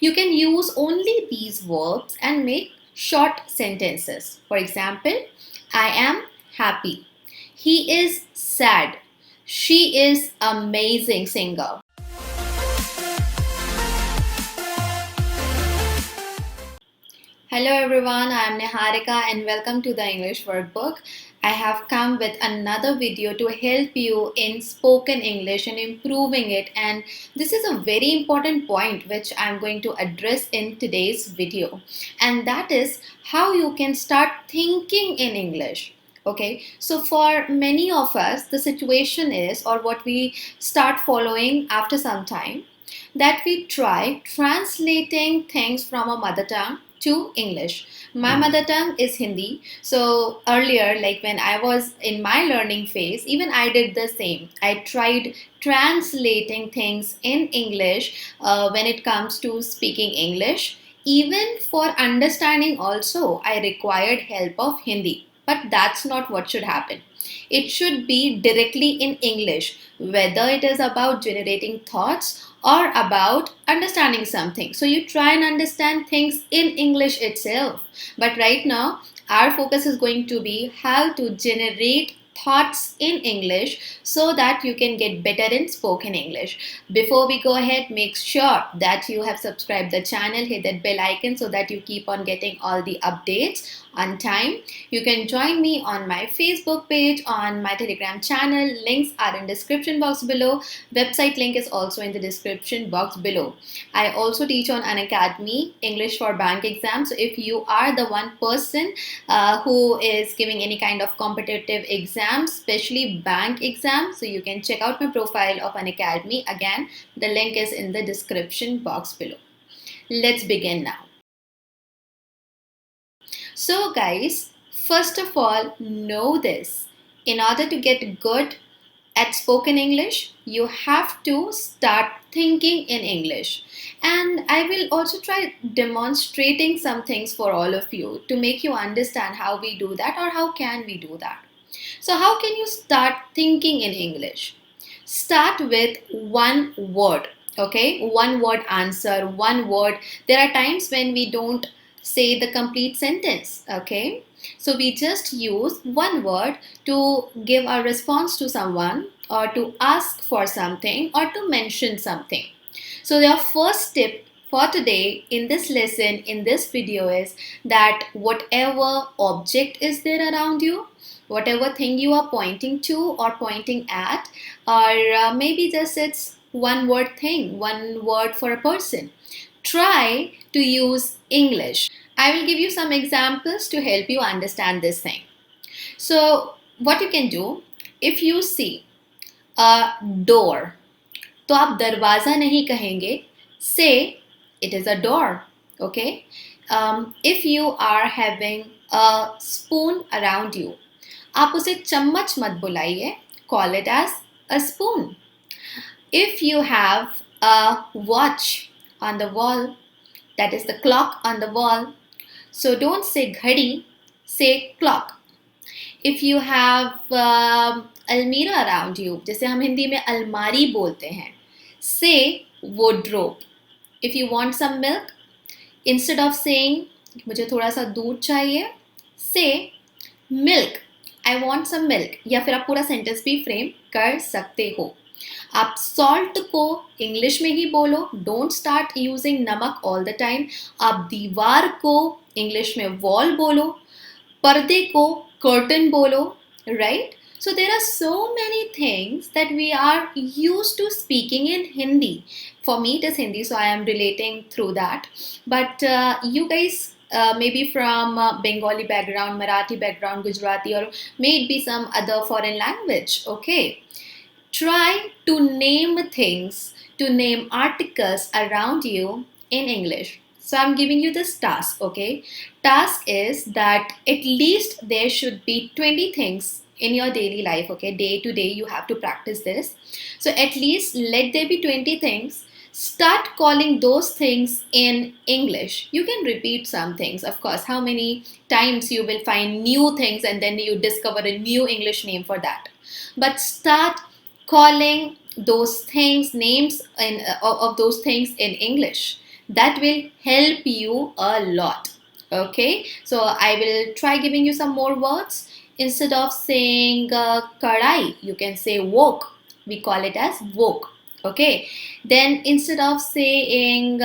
You can use only these verbs and make short sentences. For example, I am happy. He is sad. She is amazing singer. Hello everyone, I am Niharika and welcome to the English Workbook. I have come with another video to help you in spoken English and improving it, and this is a very important point which I am going to address in today's video, and that is how you can start thinking in English. Okay, so for many of us the situation is, or what we start following after some time, that we try translating things from a mother tongue to English. My mother tongue is Hindi. So earlier, like when I was in my learning phase, even I did the same. I tried translating things in English when it comes to speaking English. Even for understanding also, I required help of Hindi. But that's not what should happen. It should be directly in English, whether it is about generating thoughts or about understanding something. So you try and understand things in English itself. But right now, our focus is going to be how to generate thoughts in English so that you can get better in spoken English. Before we go ahead, make sure that you have subscribed the channel, hit that bell icon so that you keep on getting all the updates on time. You can join me on my Facebook page, on my Telegram channel. Links are in description box below. Website link is also in the description box below. I also teach on Unacademy English for bank exams. So if you are the one person who is giving any kind of competitive exams, especially bank exams, so you can check out my profile of Unacademy. Again, the link is in the description box below. Let's begin now. So guys, first of all, know this. In order to get good at spoken English, you have to start thinking in English. And I will also try demonstrating some things for all of you to make you understand how we do that or how can we do that. So how can you start thinking in English? Start with one word. Okay, one word answer, one word. There are times when we don't say the complete sentence. Okay, so we just use one word to give a response to someone or to ask for something or to mention something. So your first tip for today in this lesson, in this video, is that whatever object is there around you, whatever thing you are pointing to or pointing at, or maybe just it's one word thing, one word for a person, try to use English. I will give you some examples to help you understand this thing. So what you can do, if you see a door, तो आप दरवाजा नहीं कहेंगे, say it is a door. Okay, if you are having a spoon around you, आप उसे चम्मच मत बुलाइए, call it as a spoon. If you have a watch on the wall, that is the clock on the wall, so don't say घड़ी, say clock. If you have almirah around you, जैसे हम हिंदी में अलमारी बोलते हैं, say wardrobe. If you want some milk, instead of saying मुझे थोड़ा सा दूध चाहिए, say milk. I want some milk. या फिर आप पूरा सेंटेंस भी फ्रेम कर सकते हो. आप सॉल्ट को इंग्लिश में ही बोलो, डोंट स्टार्ट यूजिंग नमक ऑल द टाइम. आप दीवार को इंग्लिश में वॉल बोलो, पर्दे को कर्टन बोलो, right? So there are so many things that we are used to speaking in Hindi. For me it is Hindi, so I am relating through that. But you guys maybe from Bengali background, Marathi background, Gujarati, or may it be some other foreign language. Okay, try to name things, to name articles around you in English. So I'm giving you this task. Okay, task is that at least there should be 20 things in your daily life. Okay, day to day you have to practice this. So at least let there be 20 things. Start calling those things in English. You can repeat some things, of course. How many times you will find new things and then you discover a new English name for that. But start calling those things, names of those things in English. That will help you a lot. Okay, so I will try giving you some more words. Instead of saying kadai, you can say wok. We call it as wok. Okay, then instead of saying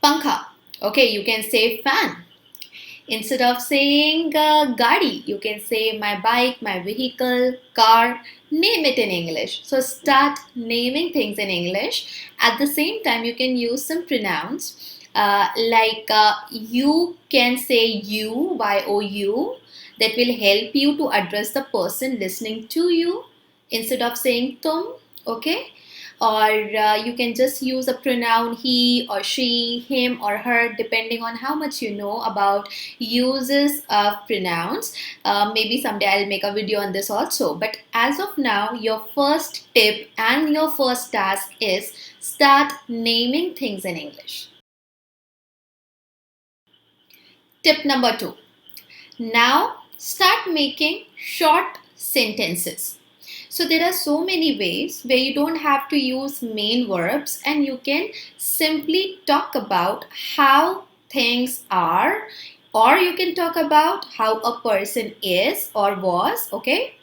pankha, okay, you can say fan. Instead of saying gadi, you can say my bike, my vehicle, car. Name it in English. So start naming things in English. At the same time, you can use some pronouns you can say you, you. That will help you to address the person listening to you instead of saying tum. Okay, or you can just use a pronoun he or she, him or her, depending on how much you know about uses of pronouns. Maybe someday I'll make a video on this also, but as of now, your first tip and your first task is start naming things in English. Tip number 2. Now start making short sentences. So there are so many ways where you don't have to use main verbs and you can simply talk about how things are, or you can talk about how a person is or was, okay?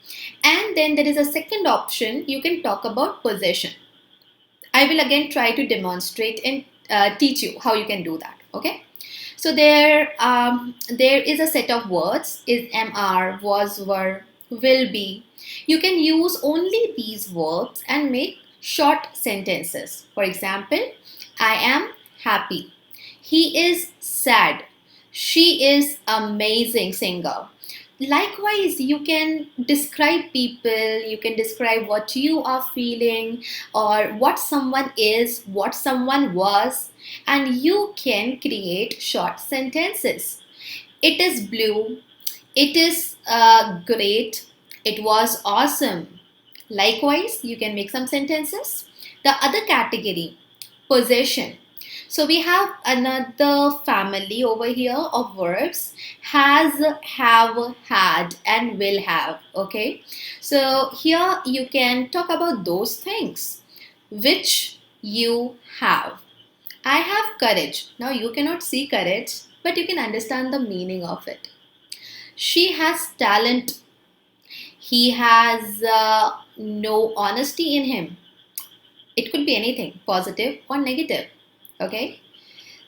And then there is a second option, you can talk about possession. I will again try to demonstrate and teach you how you can do that, okay? So there is a set of words, is, mr, was, were, will be. You can use only these verbs and make short sentences. For example, I am happy. He is sad. She is amazing singer. Likewise, you can describe people, you can describe what you are feeling or what someone is, what someone was, and you can create short sentences. It is blue. It is great. It was awesome. Likewise, you can make some sentences. The other category, possession. So we have another family over here of verbs, has, have, had, and will have. Okay. So here you can talk about those things which you have. I have courage. Now you cannot see courage, but you can understand the meaning of it. She has talent. He has no honesty in him. It could be anything, positive or negative. Okay.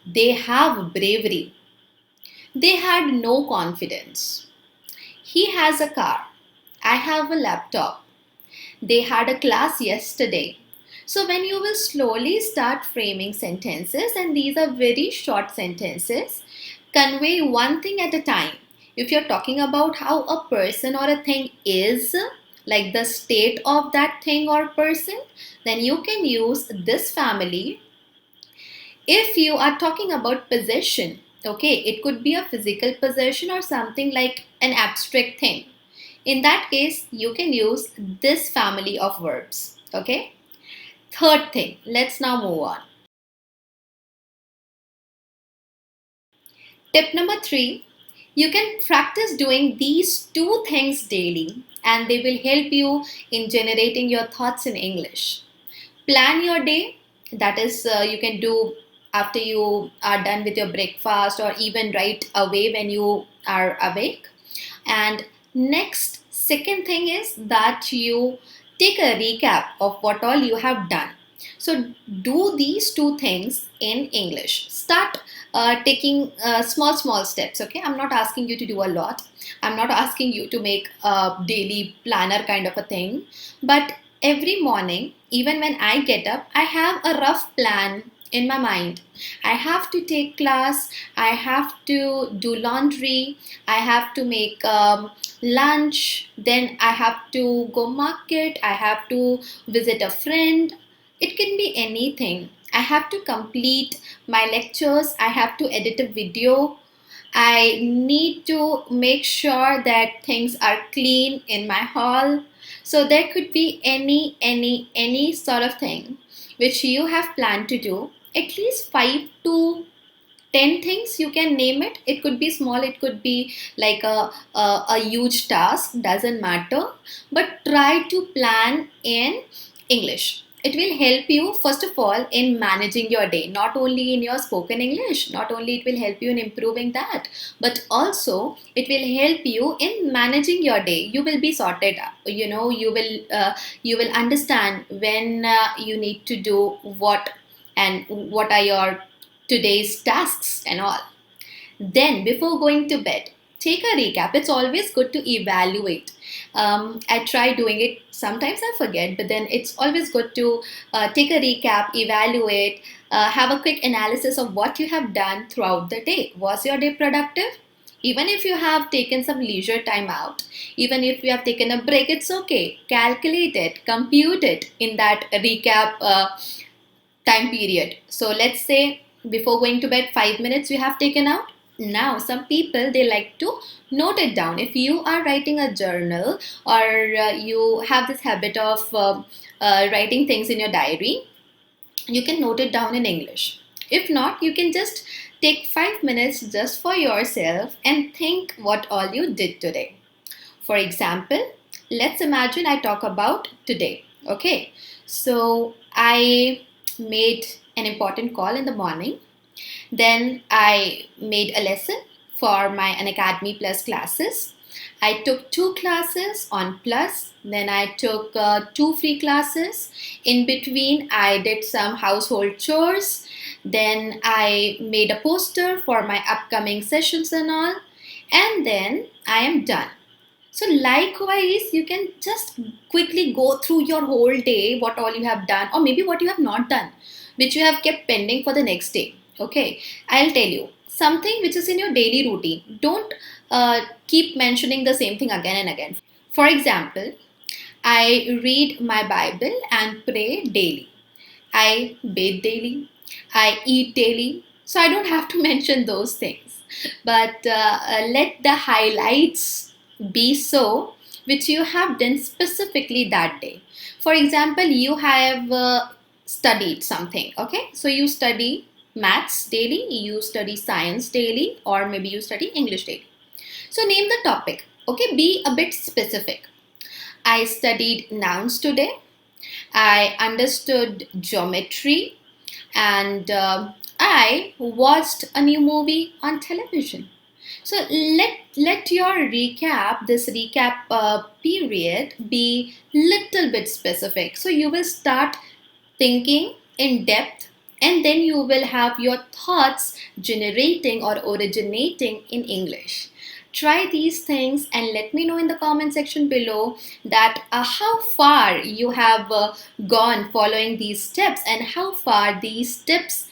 They have bravery. They had no confidence. He has a car. I have a laptop. They had a class yesterday. So when you will slowly start framing sentences, and these are very short sentences, convey one thing at a time. If you're talking about how a person or a thing is, like the state of that thing or person, then you can use this family. If you are talking about possession, okay, it could be a physical possession or something like an abstract thing. In that case, you can use this family of verbs, okay? Third thing, let's now move on. Tip number 3, you can practice doing these two things daily and they will help you in generating your thoughts in English. Plan your day, that is, you can do after you are done with your breakfast or even right away when you are awake. And next, second thing is that you take a recap of what all you have done. So do these two things in English. Start taking small steps. Okay, I'm not asking you to do a lot. I'm not asking you to make a daily planner kind of a thing. But every morning, even when I get up, I have a rough plan in my mind. I have to take class. I have to do laundry. I have to make lunch. Then I have to go market. I have to visit a friend. It can be anything. I have to complete my lectures. I have to edit a video. I need to make sure that things are clean in my hall. So there could be any sort of thing which you have planned to do. At least 5 to 10 things, you can name it. It could be small, it could be like a huge task, doesn't matter. But try to plan in English. it will help you first of all in managing your day, not only in your spoken English, not only it will help you in improving that, but also it will help you in managing your day. You will be sorted, you will understand when you need to do what, and what are your today's tasks and all. Then, before going to bed, take a recap. It's always good to evaluate. I try doing it. Sometimes I forget, but then it's always good to take a recap, evaluate, have a quick analysis of what you have done throughout the day. Was your day productive? Even if you have taken some leisure time out, even if you have taken a break, it's okay. Calculate it, compute it in that recap time period. So let's say before going to bed, 5 minutes you have taken out. Now, some people, they like to note it down. If you are writing a journal, or you have this habit of writing things in your diary, you can note it down in English. If not, you can just take 5 minutes just for yourself and think what all you did today. For example, let's imagine I talk about today. Okay, so I made an important call in the morning. Then I made a lesson for my Unacademy Plus classes. I took 2 classes on Plus. Then I took 2 free classes. In between, I did some household chores. Then I made a poster for my upcoming sessions and all. And then I am done. So likewise, you can just quickly go through your whole day, what all you have done, or maybe what you have not done, which you have kept pending for the next day. Okay, I'll tell you something which is in your daily routine. Don't keep mentioning the same thing again and again. For example, I read my Bible and pray daily. I bathe daily. I eat daily. So I don't have to mention those things. But let the highlights be so which you have done specifically that day. For example, you have studied something. Okay, so you study maths daily, you study science daily, or maybe you study English daily. So name the topic. Okay, be a bit specific. I studied nouns today. I understood geometry, and I watched a new movie on television. So let your this recap period be little bit specific. So you will start thinking in depth, and then you will have your thoughts generating or originating in English. Try these things and let me know in the comment section below that how far you have gone following these steps, and how far these tips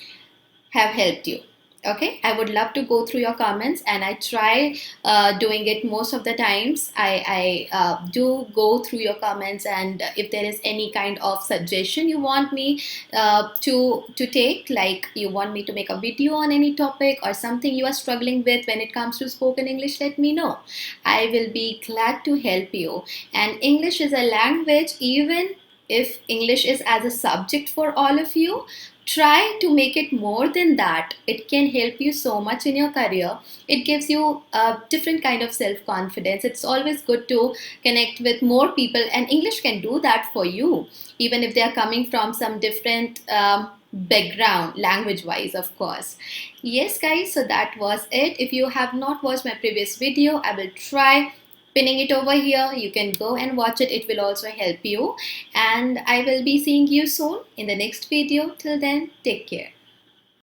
have helped you. Okay, I would love to go through your comments, and I try doing it most of the times. I do go through your comments, and if there is any kind of suggestion you want me to take, like you want me to make a video on any topic or something you are struggling with when it comes to spoken English, let me know. I will be glad to help you. And English is a language. Even if English is as a subject for all of you, try to make it more than that. It can help you so much in your career. It gives you a different kind of self-confidence. It's always good to connect with more people, and English can do that for you, even if they are coming from some different background, language wise, of course. Yes guys, so that was it. If you have not watched my previous video, I will try pinning it over here. You can go and watch it. It will also help you, and I will be seeing you soon in the next video. Till then, take care.